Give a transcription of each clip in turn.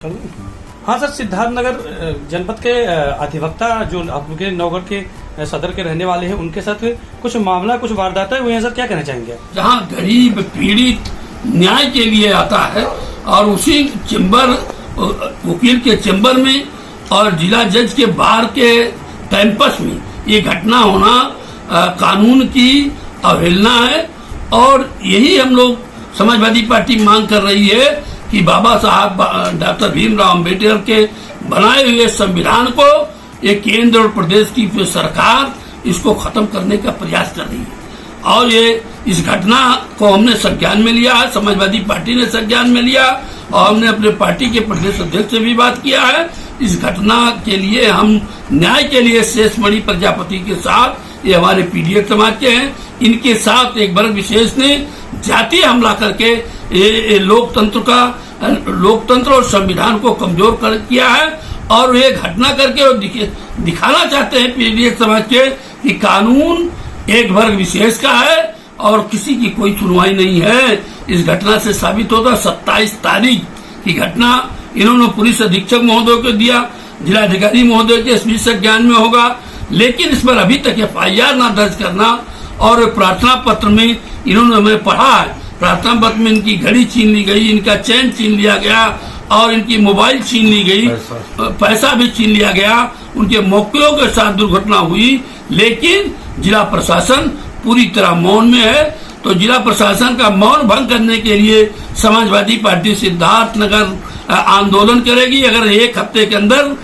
हाँ सर, सिद्धार्थनगर जनपद के अधिवक्ता जो आपके नौगढ़ के सदर के रहने वाले हैं, उनके साथ कुछ मामला, कुछ वारदातें हुई हैं सर, क्या कहना चाहेंगे? जहाँ गरीब पीड़ित न्याय के लिए आता है और उसी चेम्बर, वकील के चेम्बर में और जिला जज के बाहर के कैंपस में ये घटना होना कानून की अवहेलना है। और यही हम लोग समाजवादी पार्टी मांग कर रही है कि बाबा साहब डॉक्टर भीमराव अम्बेडकर के बनाए हुए संविधान को ये केंद्र और प्रदेश की सरकार इसको खत्म करने का प्रयास कर रही है। और ये इस घटना को हमने संज्ञान में लिया है, समाजवादी पार्टी ने संज्ञान में लिया और हमने अपने पार्टी के प्रदेश अध्यक्ष से भी बात किया है। इस घटना के लिए हम न्याय के लिए शेषमणि प्रजापति के साथ, ये हमारे पीडीएफ समाज के हैं, इनके साथ एक वर्ग विशेष ने जातीय हमला करके ये लोकतंत्र और संविधान को कमजोर किया है। और ये घटना करके वो दिखाना चाहते हैं पीडीएफ समाज के कि कानून एक वर्ग विशेष का है और किसी की कोई सुनवाई नहीं है। इस घटना से साबित होता 27 तारीख की घटना इन्होंने पुलिस अधीक्षक महोदय को दिया, जिलाधिकारी महोदय के इस संज्ञान में होगा, लेकिन इस पर अभी तक FIR ना दर्ज करना। और प्रार्थना पत्र में इन्होंने हमें पढ़ा है, प्रार्थना पत्र में इनकी घड़ी छीन ली गई, इनका चैन छीन लिया गया और इनकी मोबाइल छीन ली गई, पैसा भी छीन लिया गया, उनके मौकिलों के साथ दुर्घटना हुई। लेकिन जिला प्रशासन पूरी तरह मौन में है। तो जिला प्रशासन का मौन भंग करने के लिए समाजवादी पार्टी सिद्धार्थनगर आंदोलन करेगी। अगर एक हफ्ते के अंदर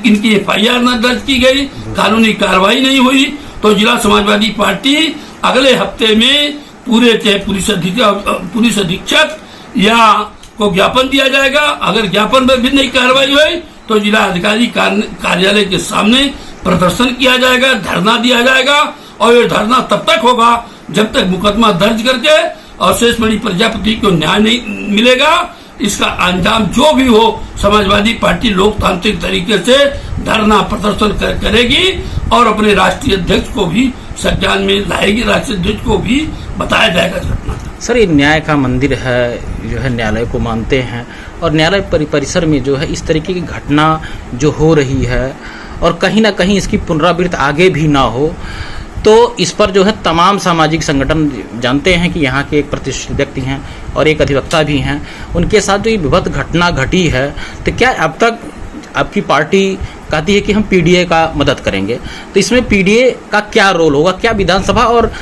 इनकी FIR न दर्ज की गई, कानूनी कार्रवाई नहीं हुई, तो जिला समाजवादी पार्टी अगले हफ्ते में पूरे पुलिस अधीक्षक या को ज्ञापन दिया जाएगा। अगर ज्ञापन में भी नहीं कार्रवाई हुई तो जिला अधिकारी कार्यालय के सामने प्रदर्शन किया जाएगा, धरना दिया जाएगा। और ये धरना तब तक होगा जब तक मुकदमा दर्ज करके और शेषमणि प्रजापति को न्याय नहीं मिलेगा। इसका अंजाम जो भी हो, समाजवादी पार्टी लोकतांत्रिक तरीके से धरना प्रदर्शन करेगी और अपने राष्ट्रीय अध्यक्ष को भी संज्ञान में लाएगी, राष्ट्रीय अध्यक्ष को भी बताया जाएगा घटना। सर, ये न्याय का मंदिर है, जो है न्यायालय को मानते हैं और न्यायालय परिसर में जो है इस तरीके की घटना जो हो रही है और कहीं ना कहीं इसकी पुनरावृत्ति आगे भी ना हो, तो इस पर जो है तमाम सामाजिक संगठन जानते हैं कि यहाँ के एक प्रतिष्ठित व्यक्ति हैं और एक अधिवक्ता भी हैं, उनके साथ जो ये विभत्स घटना घटी है, तो क्या अब तक आपकी पार्टी कहती है कि हम पीडीए का मदद करेंगे, तो इसमें पीडीए का क्या रोल होगा? क्या विधानसभा और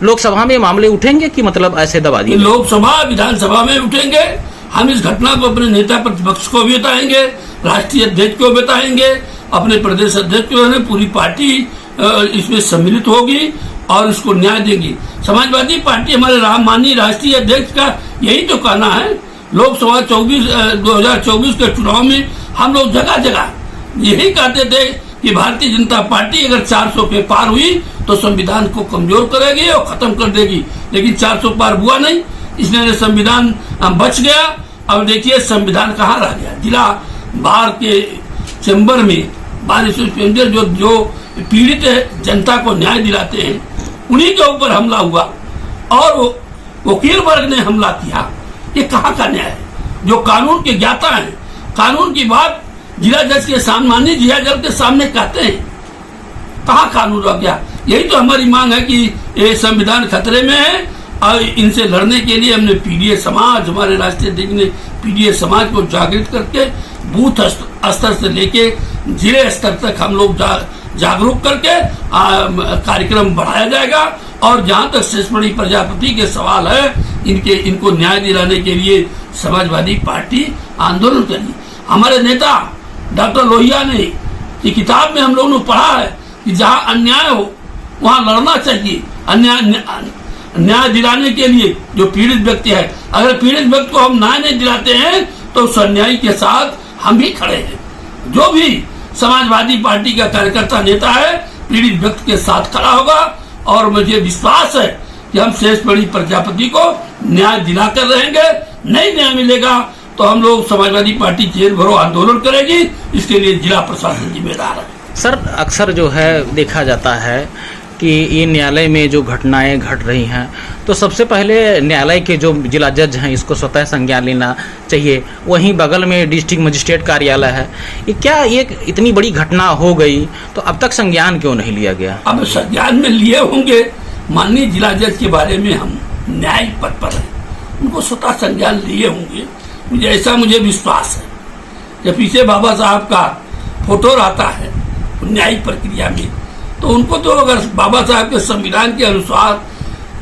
लोकसभा में मामले उठेंगे कि मतलब ऐसे दबा दिए? लोकसभा विधानसभा में उठेंगे। हम इस घटना को अपने नेता प्रतिपक्ष को भी बताएंगे, राष्ट्रीय अध्यक्ष को बताएंगे, अपने प्रदेश अध्यक्ष को, पूरी पार्टी इसमें सम्मिलित होगी और इसको न्याय देगी। समाजवादी पार्टी हमारे माननीय राष्ट्रीय अध्यक्ष का यही तो कहना है। लोकसभा 2024 के चुनाव में हम लोग जगह जगह यही कहते थे कि भारतीय जनता पार्टी अगर 400 पे पार हुई तो संविधान को कमजोर करेगी और खत्म कर देगी। लेकिन 400 पार हुआ नहीं, इसलिए संविधान बच गया। अब देखिए संविधान कहाँ रह गया। जिला बाहर के चैम्बर में जो पीड़ित जनता को न्याय दिलाते हैं, उन्हीं के ऊपर हमला हुआ और वकील वर्ग ने हमला किया। ये कहाँ का न्याय है? जो कानून के ज्ञाता हैं, कानून की बात जिला जज के सामने, माननीय जिला जज के सामने कहते हैं, कहाँ कानून रह गया? यही तो हमारी मांग है कि ये संविधान खतरे में है और इनसे लड़ने के लिए हमने पीडीए समाज, हमारे राष्ट्रीय अध्यक्ष ने पीडीए समाज को जागृत करके बूथ स्तर से लेके जिले स्तर तक हम लोग जागरूक करके कार्यक्रम बढ़ाया जाएगा। और जहां तक शेषमणि प्रजापति के सवाल है, इनको न्याय दिलाने के लिए समाजवादी पार्टी आंदोलन करेगी। हमारे नेता डॉक्टर लोहिया ने ये किताब में हम लोगों ने पढ़ा है कि जहां अन्याय हो वहां लड़ना चाहिए। न्याय दिलाने के लिए जो पीड़ित व्यक्ति है, अगर पीड़ित व्यक्ति को हम न्याय नहीं दिलाते हैं तो उस अन्यायी के साथ हम भी खड़े हैं। जो भी समाजवादी पार्टी का कार्यकर्ता नेता है, पीड़ित व्यक्ति के साथ खड़ा होगा और मुझे विश्वास है कि हम शेषमणि प्रजापति को न्याय दिलाकर रहेंगे। नहीं न्याय मिलेगा तो हम लोग समाजवादी पार्टी जेल भरो आंदोलन करेगी। इसके लिए जिला प्रशासन जिम्मेदार है। सर, अक्सर जो है देखा जाता है कि ये न्यायालय में जो घटनाएं घट रही हैं, तो सबसे पहले न्यायालय के जो जिला जज हैं इसको स्वतः संज्ञान लेना चाहिए। वहीं बगल में डिस्ट्रिक्ट मजिस्ट्रेट कार्यालय है। ये क्या एक इतनी बड़ी घटना हो गई तो अब तक संज्ञान क्यों नहीं लिया गया? अब संज्ञान में लिए होंगे। माननीय जिला जज के बारे में हम न्यायिक पद पर हैं, उनको स्वतः संज्ञान लिए होंगे, मुझे विश्वास है। जब पीछे बाबा साहब का फोटो रहता है न्यायिक प्रक्रिया में, तो उनको तो अगर बाबा साहब के संविधान के अनुसार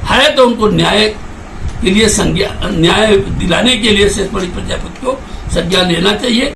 है तो उनको न्याय के लिए न्याय दिलाने के लिए शेष प्रजापति को संज्ञान लेना चाहिए।